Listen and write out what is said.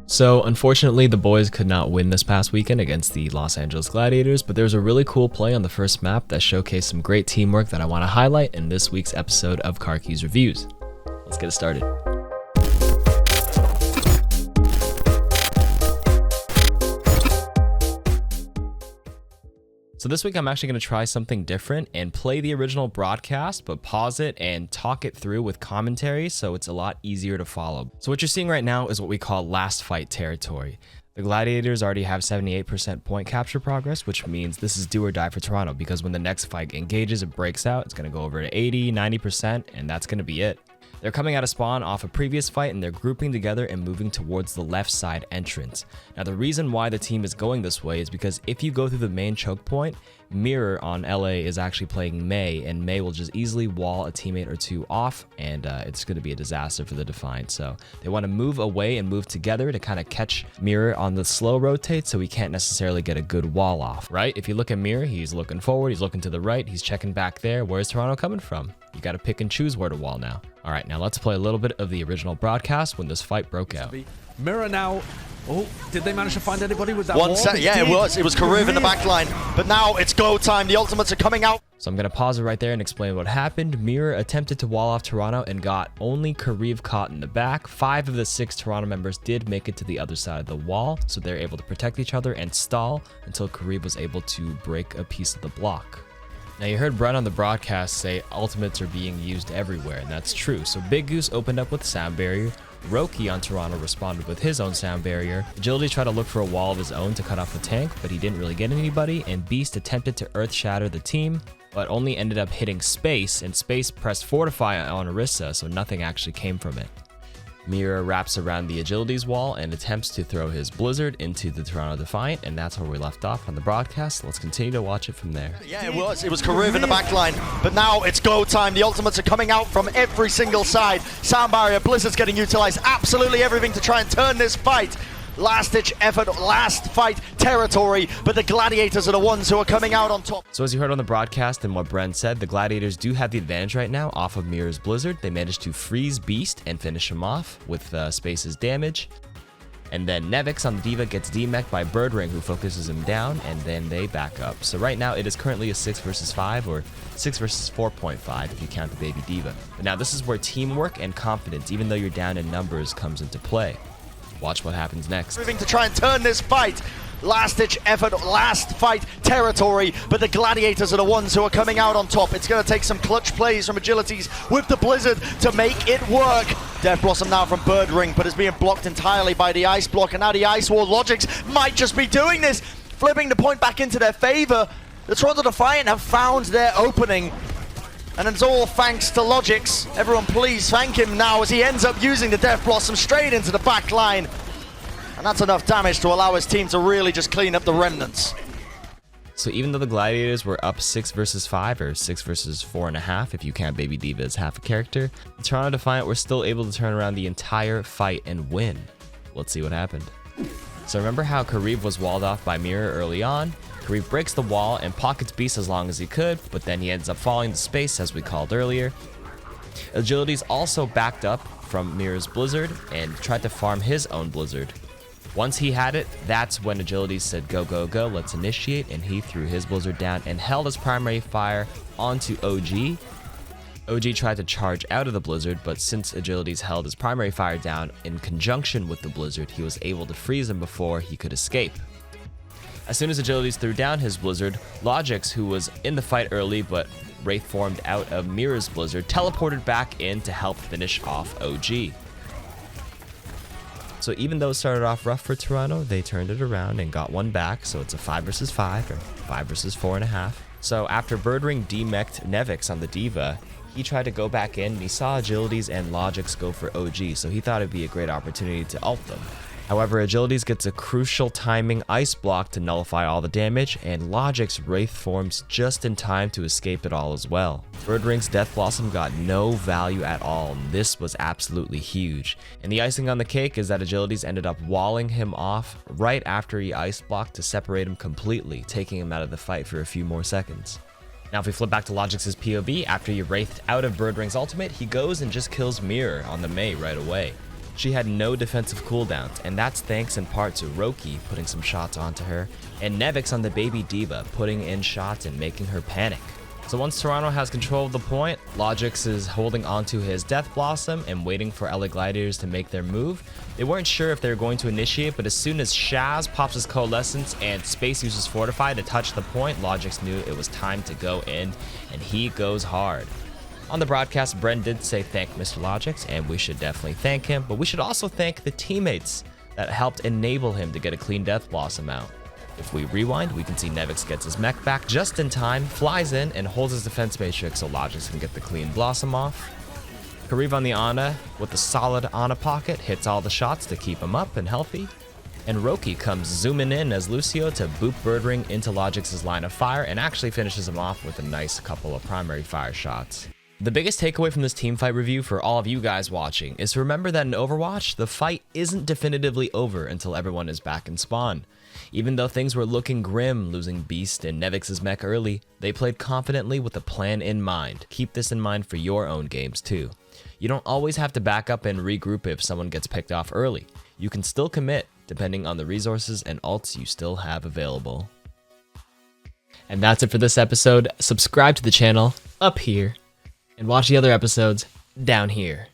So unfortunately, the boys could not win this past weekend against the Los Angeles Gladiators, but there was a really cool play on the first map that showcased some great teamwork that I want to highlight in this week's episode of Car Keys Reviews. Let's get it started. So this week I'm actually going to try something different and play the original broadcast, but pause it and talk it through with commentary so it's a lot easier to follow. So what you're seeing right now is what we call last fight territory. The Gladiators already have 78% point capture progress, which means this is do or die for Toronto, because when the next fight engages and breaks out, it's going to go over to 80, 90%, and that's going to be it. They're coming out of spawn off a previous fight and they're grouping together and moving towards the left side entrance. Now the reason why the team is going this way is because if you go through the main choke point, Mirror on LA is actually playing Mei, and Mei will just easily wall a teammate or two off, and it's going to be a disaster for the Defiant. So they want to move away and move together to kind of catch Mirror on the slow rotate so we can't necessarily get a good wall off, right? If you look at Mirror, he's looking forward, he's looking to the right, he's checking back there. Where's Toronto coming from? You got to pick and choose where to wall now. All right, now let's play a little bit of the original broadcast when this fight broke out. Mirror now. Oh, did they manage to find anybody with that One set, yeah, it was Karev in the back line, but now it's go time. The ultimates are coming out. So I'm going to pause it right there and explain what happened. Mirror attempted to wall off Toronto and got only Karev caught in the back. 5 of the 6 Toronto members did make it to the other side of the wall, so they're able to protect each other and stall until Karev was able to break a piece of the block. Now you heard Brent on the broadcast say ultimates are being used everywhere, and that's true. So Big Goose opened up with sound barrier, Roki on Toronto responded with his own sound barrier, Agility tried to look for a wall of his own to cut off the tank, but he didn't really get anybody, and Beast attempted to earth shatter the team, but only ended up hitting Space, and Space pressed Fortify on Orisa, so nothing actually came from it. Mirror wraps around the Agility's wall and attempts to throw his Blizzard into the Toronto Defiant, and that's where we left off on the broadcast. Let's continue to watch it from there. Yeah, it was Karev in the back line, but now it's go time. The ultimates are coming out from every single side. Sound barrier, Blizzard's getting utilized. Absolutely everything to try and turn this fight. Last-ditch effort, last fight territory, but the Gladiators are the ones who are coming out on top. So as you heard on the broadcast and what Brent said, the Gladiators do have the advantage right now off of Mirror's Blizzard. They managed to freeze Beast and finish him off with Space's damage. And then Nevix on the D.Va gets demeched by Birdring, who focuses him down, and then they back up. So right now it is currently a 6 versus 5, or 6 versus 4.5 if you count the baby D.Va. But now this is where teamwork and confidence, even though you're down in numbers, comes into play. Watch what happens next. Moving to try and turn this fight. Last-ditch effort, last fight territory, but the Gladiators are the ones who are coming out on top. It's going to take some clutch plays from Agilities with the Blizzard to make it work. Death Blossom now from Birdring, but is being blocked entirely by the Ice Block, and now the Ice Wall. Logics might just be doing this, flipping the point back into their favor. The Toronto Defiant have found their opening, and it's all thanks to Logics. Everyone please thank him now as he ends up using the Death Blossom straight into the back line. And that's enough damage to allow his team to really just clean up the remnants. So even though the Gladiators were up 6 versus 5, or 6 versus 4.5 if you count Baby D.Va as half a character, the Toronto Defiant were still able to turn around the entire fight and win. Let's see what happened. So remember how Karev was walled off by Mirror early on? Karev breaks the wall and pockets Beast as long as he could, but then he ends up falling to Space as we called earlier. Agility's also backed up from Mirror's Blizzard and tried to farm his own Blizzard. Once he had it, that's when Agility said go, go, go, let's initiate, and he threw his Blizzard down and held his primary fire onto OG. OG tried to charge out of the Blizzard, but since Agility's held his primary fire down in conjunction with the Blizzard, he was able to freeze him before he could escape. As soon as Agilities threw down his Blizzard, Logics, who was in the fight early but Wraith formed out of Mirror's Blizzard, teleported back in to help finish off OG. So even though it started off rough for Toronto, they turned it around and got one back, so it's a 5 versus 5, or 5 versus 4.5. So after Birdring demeched Nevix on the D.Va, he tried to go back in and he saw Agilities and Logics go for OG, so he thought it'd be a great opportunity to ult them. However, Agilities gets a crucial timing Ice Block to nullify all the damage, and Logic's Wraith forms just in time to escape it all as well. Birdring's Death Blossom got no value at all, and this was absolutely huge. And the icing on the cake is that Agilities ended up walling him off right after he Ice Blocked to separate him completely, taking him out of the fight for a few more seconds. Now if we flip back to Logic's POV, after he wraithed out of Birdring's ultimate, he goes and just kills Mirror on the Mei right away. She had no defensive cooldowns, and that's thanks in part to Roki putting some shots onto her, and Nevix on the baby D.Va putting in shots and making her panic. So once Toronto has control of the point, Logix is holding onto his Death Blossom and waiting for LA Gladiators to make their move. They weren't sure if they were going to initiate, but as soon as Shaz pops his Coalescence and Space uses Fortify to touch the point, Logix knew it was time to go in, and he goes hard. On the broadcast, Bren did say thank Mr. Logix, and we should definitely thank him, but we should also thank the teammates that helped enable him to get a clean Death Blossom out. If we rewind, we can see Nevix gets his mech back just in time, flies in, and holds his defense matrix so Logix can get the clean Blossom off. Kariv on the Ana with a solid Ana pocket hits all the shots to keep him up and healthy. And Roki comes zooming in as Lucio to boop Birdring into Logix's line of fire and actually finishes him off with a nice couple of primary fire shots. The biggest takeaway from this teamfight review for all of you guys watching is to remember that in Overwatch, the fight isn't definitively over until everyone is back in spawn. Even though things were looking grim, losing Beast and Nevix's mech early, they played confidently with a plan in mind. Keep this in mind for your own games too. You don't always have to back up and regroup if someone gets picked off early. You can still commit, depending on the resources and ults you still have available. And that's it for this episode. Subscribe to the channel up here, and watch the other episodes down here.